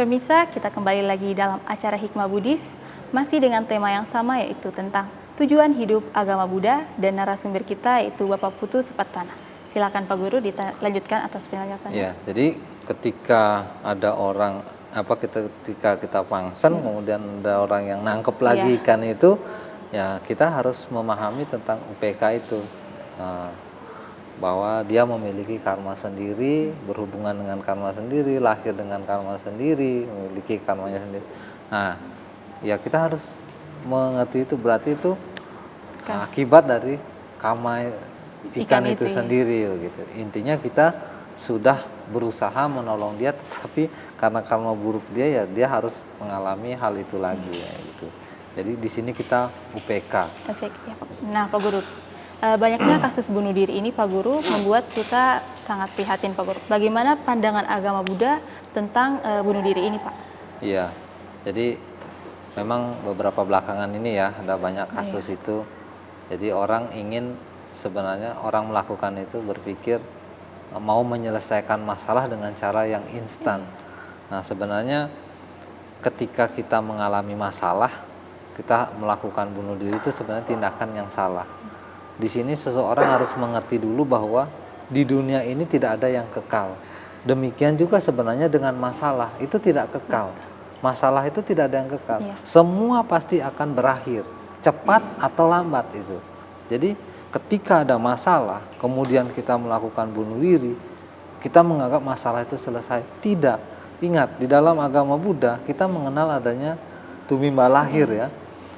S1: Pemirsa, kita kembali lagi dalam acara Hikmah Buddhis, masih dengan tema yang sama, yaitu tentang tujuan hidup agama Buddha, dan narasumber kita yaitu Bapak Putu Supatana. Silakan Pak Guru dilanjutkan atas penjelasannya.
S2: Ya, jadi ketika ada orang ketika kita function, kemudian ada orang yang nangkep lagi ikan itu, ya kita harus memahami tentang UPK itu. Bahwa dia memiliki karma sendiri, berhubungan dengan karma sendiri, lahir dengan karma sendiri, memiliki karmanya sendiri. Nah, ya kita harus mengerti itu, berarti itu akibat dari karma ikan itu sendiri gitu. Intinya kita sudah berusaha menolong dia, tetapi karena karma buruk dia, ya dia harus mengalami hal itu lagi ya, gitu. Jadi di sini kita UPK.
S1: Nah, Pak Guru, banyaknya kasus bunuh diri ini, Pak Guru, membuat kita sangat prihatin, Pak Guru. Bagaimana pandangan agama Buddha tentang bunuh diri ini, Pak?
S2: Iya, jadi memang beberapa belakangan ini ya ada banyak kasus itu. Jadi sebenarnya orang melakukan itu berpikir mau menyelesaikan masalah dengan cara yang instan. Nah, sebenarnya ketika kita mengalami masalah, kita melakukan bunuh diri itu sebenarnya tindakan yang salah. Di sini seseorang harus mengerti dulu bahwa di dunia ini tidak ada yang kekal. Demikian juga sebenarnya dengan masalah, itu tidak kekal. Masalah itu tidak ada yang kekal. Semua pasti akan berakhir, cepat atau lambat itu. Jadi ketika ada masalah, kemudian kita melakukan bunuh diri, kita menganggap masalah itu selesai. Tidak. Ingat, di dalam agama Buddha kita mengenal adanya tumimba lahir ya.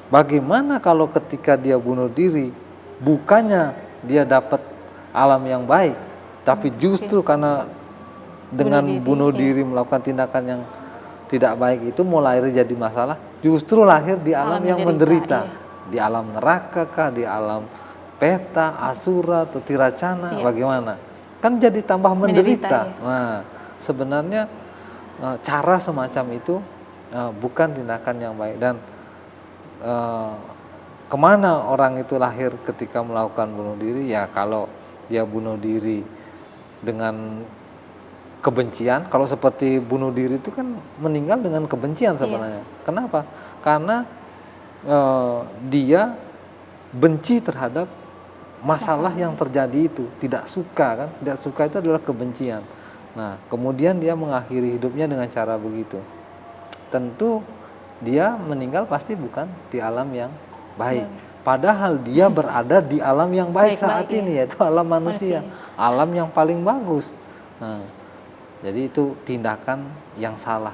S2: Bagaimana kalau ketika dia bunuh diri, bukannya dia dapat alam yang baik, tapi justru karena dengan bunuh diri melakukan tindakan yang tidak baik itu mau lahir jadi masalah, justru lahir di alam yang menderita, di alam neraka kah, di alam peta, asura atau tiracana, bagaimana? Kan jadi tambah menderita. Nah, sebenarnya cara semacam itu bukan tindakan yang baik. Dan kemana orang itu lahir ketika melakukan bunuh diri? Ya kalau dia bunuh diri dengan kebencian, kalau seperti bunuh diri itu kan meninggal dengan kebencian sebenarnya. Kenapa? Karena dia benci terhadap masalah yang terjadi itu, tidak suka kan? Tidak suka itu adalah kebencian. Nah, kemudian dia mengakhiri hidupnya dengan cara begitu. Tentu dia meninggal pasti bukan di alam yang baik. Padahal dia berada di alam yang baik saat ini, yaitu alam manusia, alam yang paling bagus. Nah, jadi itu tindakan yang salah,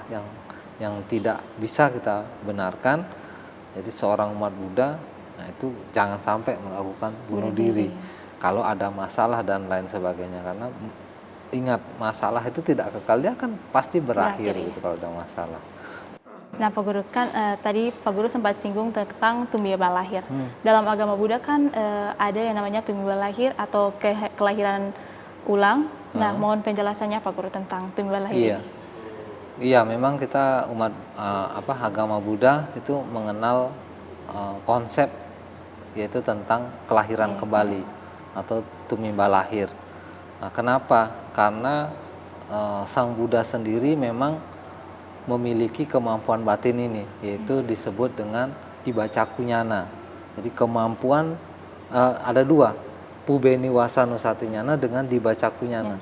S2: yang tidak bisa kita benarkan. Jadi seorang umat Buddha, nah itu jangan sampai melakukan bunuh diri kalau ada masalah dan lain sebagainya. Karena ingat, masalah itu tidak kekal, dia akan pasti berakhir gitu kalau ada masalah.
S1: Nah, Pak Guru, kan tadi Pak Guru sempat singgung tentang tumia balahir. Dalam agama Buddha kan ada yang namanya tumia balahir atau kelahiran ulang. Nah, mohon penjelasannya Pak Guru tentang tumia balahir ini.
S2: Iya, memang kita umat agama Buddha itu mengenal konsep yaitu tentang kelahiran kembali atau tumia balahir. Nah, kenapa? Karena Sang Buddha sendiri memang memiliki kemampuan batin ini, yaitu disebut dengan Ibacakunyana. Jadi kemampuan ada dua, Pubeniwasa Nusatinyana dengan Dibacakunyana.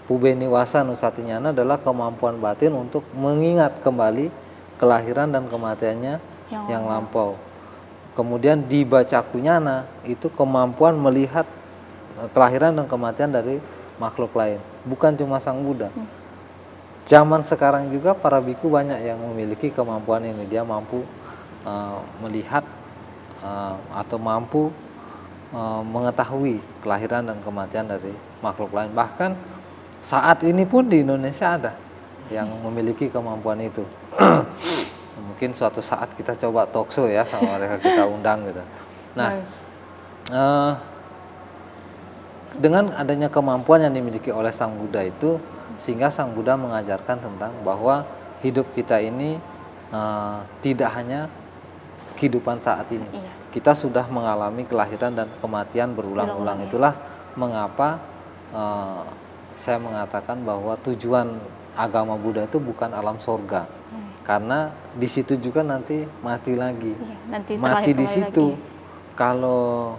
S2: Pubeniwasa Nusatinyana adalah kemampuan batin untuk mengingat kembali kelahiran dan kematiannya yang lampau. Kemudian Dibacakunyana itu kemampuan melihat kelahiran dan kematian dari makhluk lain, bukan cuma Sang Buddha. Zaman sekarang juga para biku banyak yang memiliki kemampuan ini. Dia mampu melihat atau mampu mengetahui kelahiran dan kematian dari makhluk lain. Bahkan saat ini pun di Indonesia ada yang memiliki kemampuan itu. Mungkin suatu saat kita coba talkshow ya sama mereka, kita undang gitu. Nah, dengan adanya kemampuan yang dimiliki oleh Sang Buddha itu, sehingga Sang Buddha mengajarkan tentang bahwa hidup kita ini tidak hanya kehidupan saat ini. Kita sudah mengalami kelahiran dan kematian berulang-ulang. Itulah mengapa saya mengatakan bahwa tujuan agama Buddha itu bukan alam surga. Karena di situ juga nanti mati lagi. Mati di situ. Kalau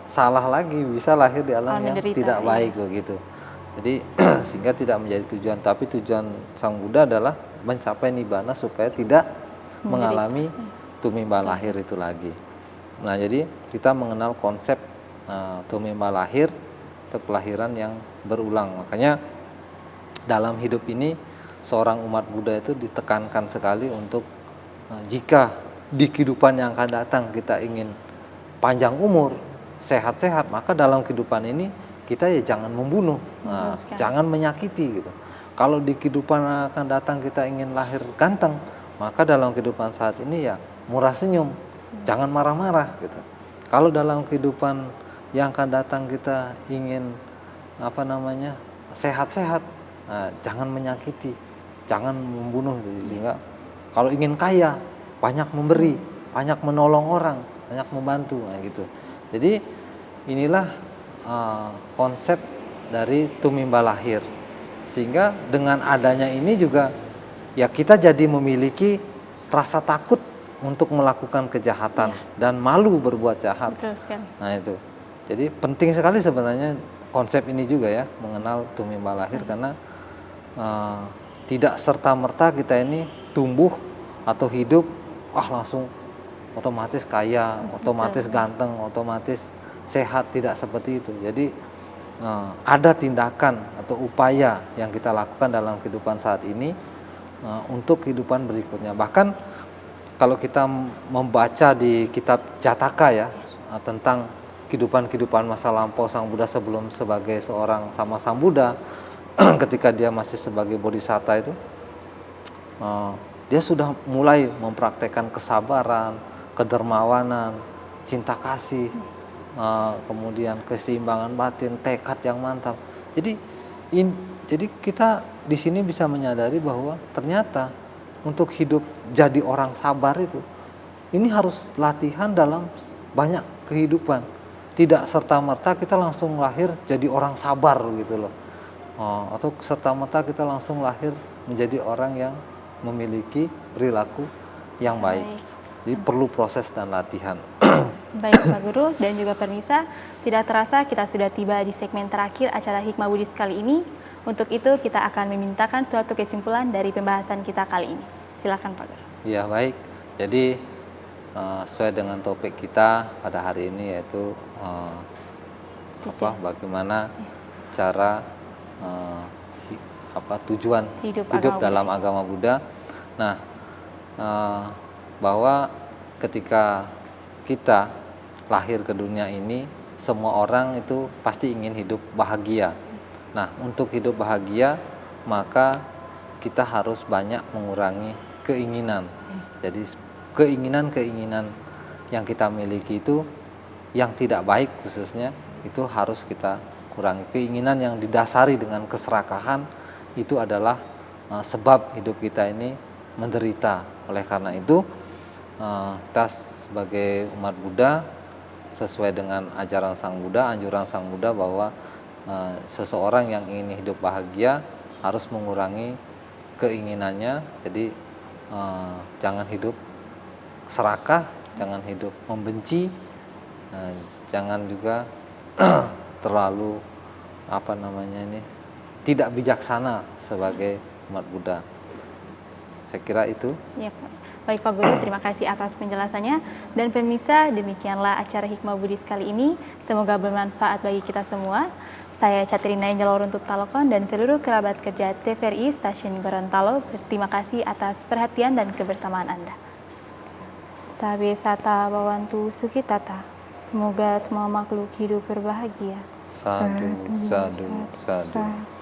S2: salah lagi bisa lahir di alam yang tidak baik begitu. Jadi sehingga tidak menjadi tujuan, tapi tujuan Sang Buddha adalah mencapai nibbana supaya tidak mengalami tumimba lahir itu lagi. Nah, jadi kita mengenal konsep tumimba lahir atau kelahiran yang berulang. Makanya dalam hidup ini seorang umat Buddha itu ditekankan sekali untuk jika di kehidupan yang akan datang kita ingin panjang umur, sehat-sehat, maka dalam kehidupan ini kita ya jangan membunuh, jangan menyakiti gitu. Kalau di kehidupan akan datang kita ingin lahir ganteng, maka dalam kehidupan saat ini ya murah senyum, jangan marah-marah gitu. Kalau dalam kehidupan yang akan datang kita ingin sehat-sehat, jangan menyakiti, jangan membunuh gitu. Sehingga kalau ingin kaya, banyak memberi, banyak menolong orang, banyak membantu, gitu. Jadi inilah konsep dari tumimba lahir, sehingga dengan adanya ini juga ya kita jadi memiliki rasa takut untuk melakukan kejahatan dan malu berbuat jahat. Nah itu, jadi penting sekali sebenarnya konsep ini juga ya, mengenal tumimba lahir, karena tidak serta-merta kita ini tumbuh atau hidup langsung otomatis kaya, otomatis ganteng, otomatis sehat, tidak seperti itu. Jadi ada tindakan atau upaya yang kita lakukan dalam kehidupan saat ini untuk kehidupan berikutnya. Bahkan kalau kita membaca di kitab Jataka ya tentang kehidupan masa lampau Sang Buddha sebelum sebagai seorang sama Sang Buddha, ketika dia masih sebagai bodhisatta itu, dia sudah mulai mempraktekkan kesabaran, kedermawanan, cinta kasih, kemudian keseimbangan batin, tekad yang mantap. Jadi kita di sini bisa menyadari bahwa ternyata untuk hidup jadi orang sabar itu, ini harus latihan dalam banyak kehidupan. Tidak serta-merta kita langsung lahir jadi orang sabar gitu loh. Atau serta-merta kita langsung lahir menjadi orang yang memiliki perilaku yang baik. Jadi perlu proses dan latihan.
S1: Baik Pak Guru dan juga pemirsa, tidak terasa kita sudah tiba di segmen terakhir acara Hikmah Buddhis kali ini. Untuk itu kita akan memintakan suatu kesimpulan dari pembahasan kita kali ini. Silakan Pak Guru.
S2: Ya baik, jadi sesuai dengan topik kita pada hari ini yaitu bagaimana cara tujuan hidup dalam agama Buddha. Nah, bahwa ketika kita lahir ke dunia ini, semua orang itu pasti ingin hidup bahagia. Nah, untuk hidup bahagia, maka kita harus banyak mengurangi keinginan. Jadi keinginan-keinginan yang kita miliki itu yang tidak baik khususnya itu harus kita kurangi. Keinginan yang didasari dengan keserakahan itu adalah sebab hidup kita ini menderita. Oleh karena itu kita sebagai umat Buddha sesuai dengan ajaran Sang Buddha, anjuran Sang Buddha bahwa seseorang yang ingin hidup bahagia harus mengurangi keinginannya. Jadi jangan hidup serakah, jangan hidup membenci, jangan juga terlalu tidak bijaksana sebagai umat Buddha. Saya kira itu.
S1: Ya, Pak. Baik Pak Guru, terima kasih atas penjelasannya. Dan pemirsa, demikianlah acara Hikmah Buddhis kali ini. Semoga bermanfaat bagi kita semua. Saya Catrina Angela untuk Talokon dan seluruh kerabat kerja TVRI Stasiun Gorontalo. Berterima kasih atas perhatian dan kebersamaan Anda. Sabe sata bawantu sukitata. Semoga semua makhluk hidup berbahagia.
S2: Sadu, sadu, sadu.